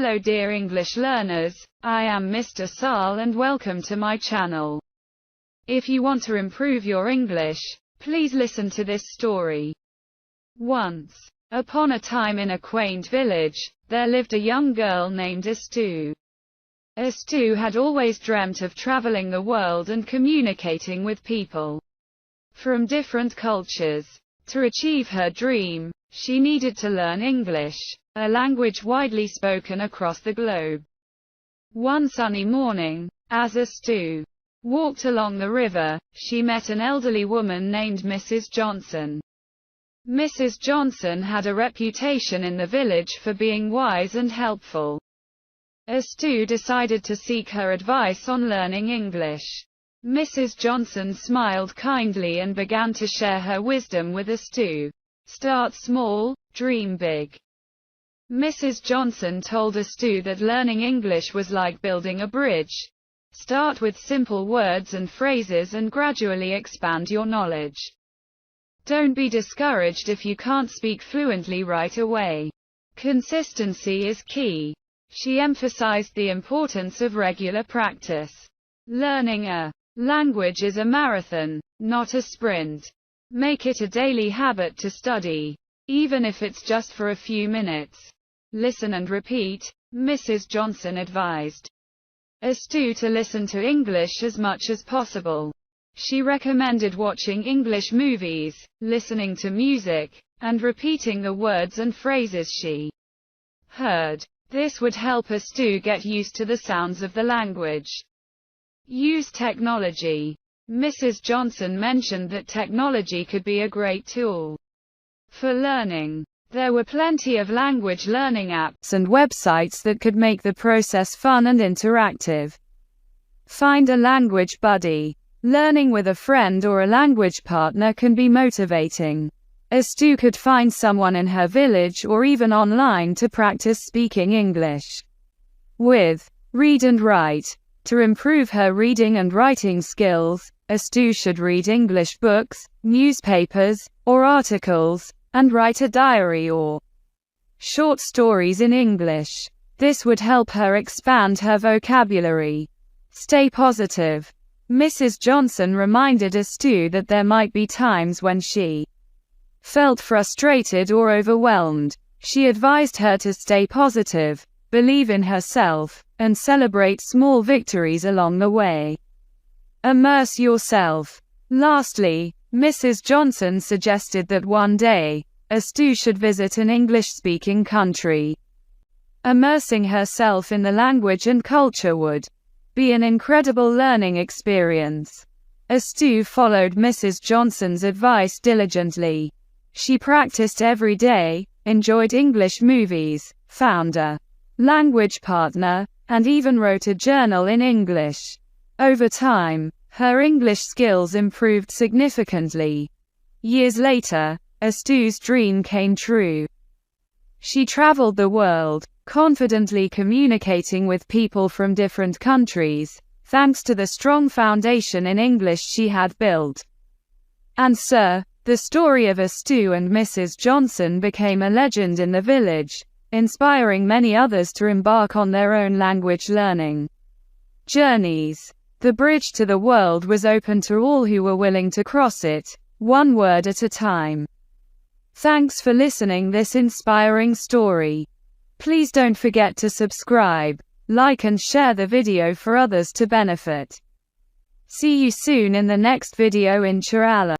Hello dear English learners, I am Mr. Sall and welcome to my channel. If you want to improve your English, please listen to this story. Once upon a time in a quaint village, there lived a young girl named Astu. Astu had always dreamt of traveling the world and communicating with people from different cultures. To achieve her dream, she needed to learn English, a language widely spoken across the globe. One sunny morning, as Astu walked along the river, she met an elderly woman named Mrs. Johnson. Mrs. Johnson had a reputation in the village for being wise and helpful. Astu decided to seek her advice on learning English. Mrs. Johnson smiled kindly and began to share her wisdom with Astu. Start small, dream big. Mrs. Johnson told Astu that learning English was like building a bridge. Start with simple words and phrases and gradually expand your knowledge. Don't be discouraged if you can't speak fluently right away. Consistency is key. She emphasized the importance of regular practice. Learning a language is a marathon, not a sprint. Make it a daily habit to study, even if it's just for a few minutes. Listen and repeat, Mrs. Johnson advised Astu to listen to English as much as possible. She recommended watching English movies, listening to music, and repeating the words and phrases she heard. This would help Astu get used to the sounds of the language. Use technology. Mrs. Johnson mentioned that technology could be a great tool for learning. There were plenty of language learning apps and websites that could make the process fun and interactive. Find a language buddy. Learning with a friend or a language partner can be motivating. Astu could find someone in her village or even online to practice speaking English with. Read and write. To improve her reading and writing skills, Astu should read English books, newspapers, or articles, and write a diary or short stories in English. This would help her expand her vocabulary. Stay positive. Mrs. Johnson reminded Astu that there might be times when she felt frustrated or overwhelmed. She advised her to stay positive, believe in herself, and celebrate small victories along the way. Immerse yourself. Lastly, Mrs. Johnson suggested that one day, Astu should visit an English-speaking country. Immersing herself in the language and culture would be an incredible learning experience. Astu followed Mrs. Johnson's advice diligently. She practiced every day, enjoyed English movies, found a language partner, and even wrote a journal in English. Over time, her English skills improved significantly. Years later, Astu's dream came true. She traveled the world, confidently communicating with people from different countries, thanks to the strong foundation in English she had built. And so, the story of Astu and Mrs. Johnson became a legend in the village, inspiring many others to embark on their own language learning journeys. The bridge to the world was open to all who were willing to cross it, one word at a time. Thanks for listening this inspiring story. Please don't forget to subscribe, like and share the video for others to benefit. See you soon in the next video, inshallah.